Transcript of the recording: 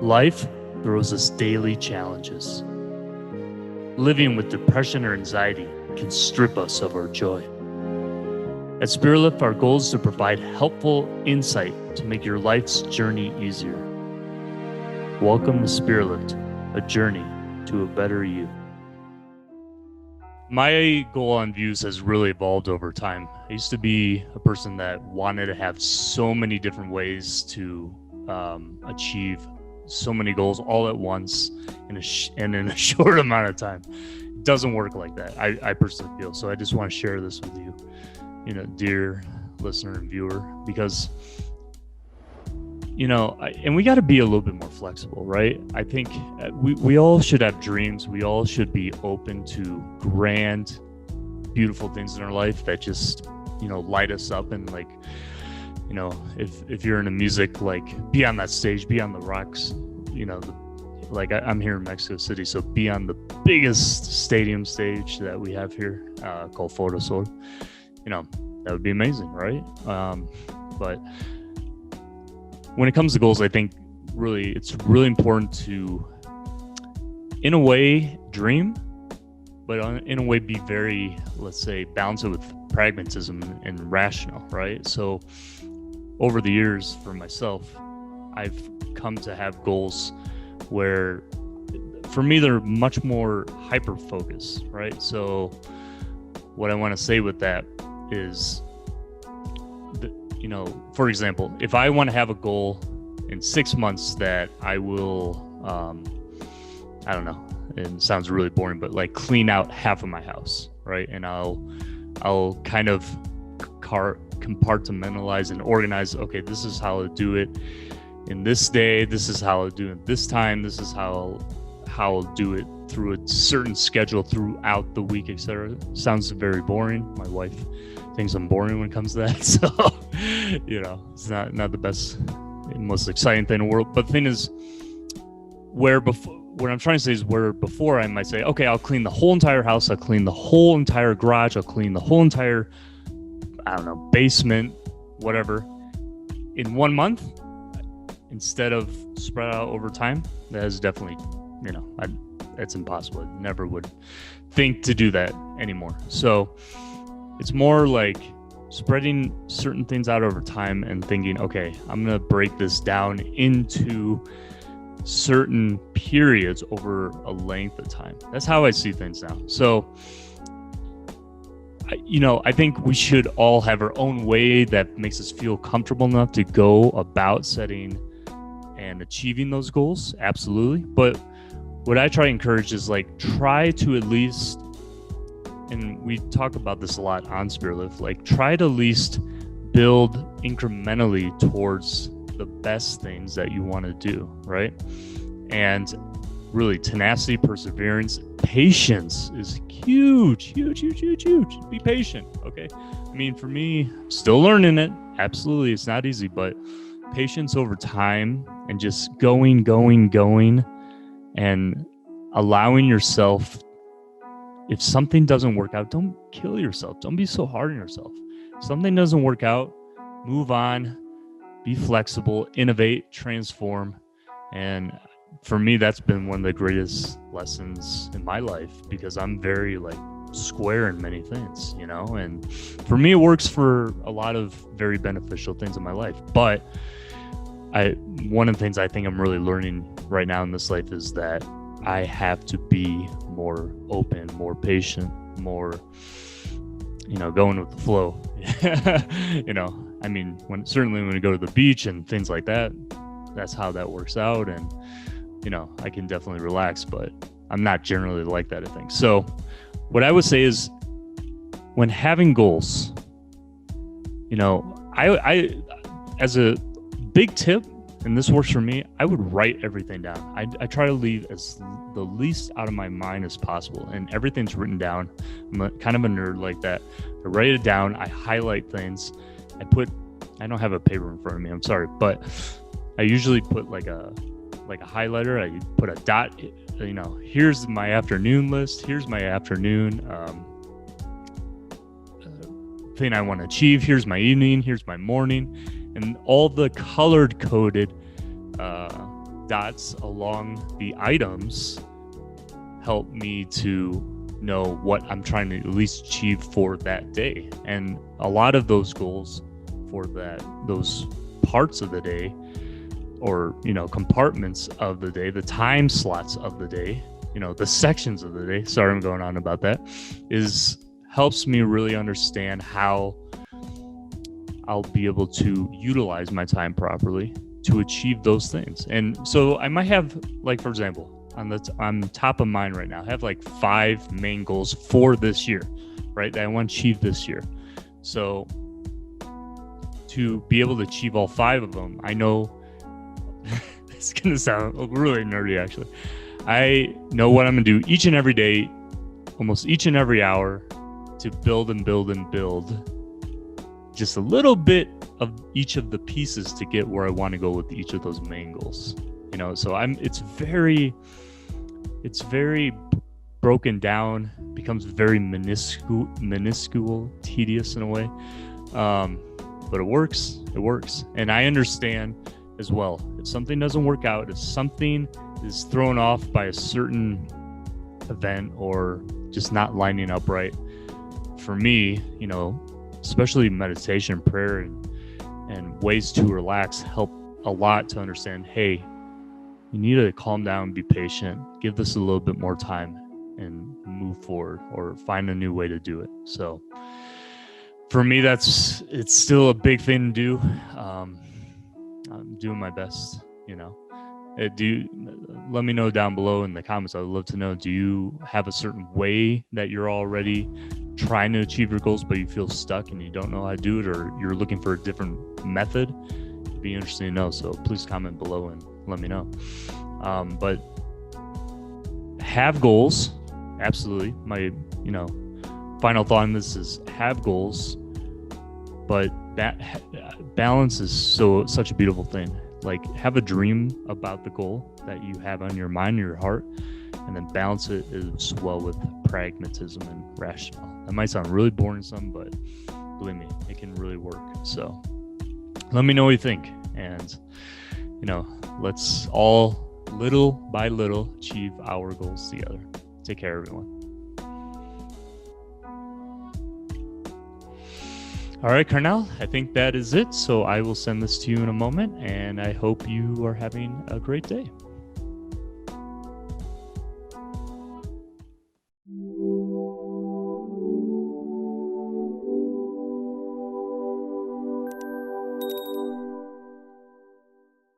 Life throws us daily challenges. Living with depression or anxiety can strip us of our joy. At SpiritLift, our goal is to provide helpful insight to make your life's journey easier. Welcome to SpiritLift, a journey to a better you. My goal on views has really evolved over time. I used to be a person that wanted to have so many different ways to achieve so many goals all at once and in a short amount of time. It doesn't work like that, I personally feel. So I just want to share this with you, dear listener and viewer, because, and we got to be a little bit more flexible, right? I think we all should have dreams. We all should be open to grand, beautiful things in our life that just, light us up and if you're into music, be on that stage, be on the rocks, I'm here in Mexico City, so be on the biggest stadium stage that we have here, called Photosol. That would be amazing, right? But when it comes to goals, I think it's really important to, in a way, dream, but in a way be very, let's say, balance it with pragmatism and rational, right? So over the years, for myself, I've come to have goals where, for me, they're much more hyper-focused, right? So what I want to say with that is, for example, if I want to have a goal in 6 months that I will, I don't know, it sounds really boring, but clean out half of my house, right? And I'll kind of compartmentalize and organize. Okay, this is how I'll do it in this day. This is how I'll do it this time. This is how I'll do it through a certain schedule throughout the week, etc. Sounds very boring. My wife thinks I'm boring when it comes to that. So, it's not the best, most exciting thing in the world. But the thing is, what I'm trying to say is where before I might say, okay, I'll clean the whole entire house. I'll clean the whole entire garage. I'll clean the whole entire, basement, whatever, in 1 month, instead of spread out over time. That is definitely, it's impossible. I never would think to do that anymore. So it's more like spreading certain things out over time and thinking, okay, I'm going to break this down into certain periods over a length of time. That's how I see things now. So, I think we should all have our own way that makes us feel comfortable enough to go about setting and achieving those goals. Absolutely. But what I try to encourage is try to at least, and we talk about this a lot on SpiritLift, try to at least build incrementally towards the best things that you want to do, right? And really, tenacity, perseverance, patience is huge. Be patient, okay? I mean, for me, still learning it. Absolutely, it's not easy, but patience over time and just going, and allowing yourself, if something doesn't work out, don't kill yourself. Don't be so hard on yourself. If something doesn't work out, move on, be flexible, innovate, transform. And for me, that's been one of the greatest lessons in my life, because I'm very square in many things, and for me, it works for a lot of very beneficial things in my life. But one of the things I think I'm really learning right now in this life is that I have to be more open, more patient, more, going with the flow. I mean, when we go to the beach and things like that, that's how that works out. And, I can definitely relax, but I'm not generally like that, I think. So what I would say is, when having goals, I as a big tip, and this works for me, I would write everything down. I try to leave the least out of my mind as possible, and everything's written down. I'm kind of a nerd like that. I write it down. I highlight things. I don't have a paper in front of me, I'm sorry, but I usually put a highlighter. I put a dot, here's my afternoon list. Here's my afternoon thing I want to achieve. Here's my evening. Here's my morning. And all the colored coded dots along the items help me to know what I'm trying to at least achieve for that day. And a lot of those goals for those parts of the day, or, compartments of the day, the time slots of the day, the sections of the day, sorry, I'm going on about that, helps me really understand how I'll be able to utilize my time properly to achieve those things. And so I might have, like, for example, on top of mind right now, I have like 5 main goals for this year, right, that I want to achieve this year. So to be able to achieve all 5 of them, I know it's going to sound really nerdy, actually. I know what I'm going to do each and every day, almost each and every hour, to build and build and build just a little bit of each of the pieces to get where I want to go with each of those main goals. So it's very broken down, becomes very minuscule, tedious in a way. But it works. And I understand as well, if something doesn't work out, if something is thrown off by a certain event or just not lining up right, for me, especially meditation, prayer, and ways to relax help a lot to understand, hey, you need to calm down, be patient, give this a little bit more time, and move forward, or find a new way to do it. So for me, it's still a big thing to do. I'm doing my best, let me know down below in the comments. I would love to know, do you have a certain way that you're already trying to achieve your goals, but you feel stuck and you don't know how to do it, or you're looking for a different method? It'd be interesting to know. So please comment below and let me know. But have goals. Absolutely. My, final thought on this is have goals, but that balance is such a beautiful thing. Like, have a dream about the goal that you have on your mind, your heart, and then balance it as well with pragmatism and rationale. That might sound really boring to some, but believe me, it can really work. So let me know what you think, and let's all little by little achieve our goals together. Take care, everyone. All right, Carnell, I think that is it. So I will send this to you in a moment, and I hope you are having a great day.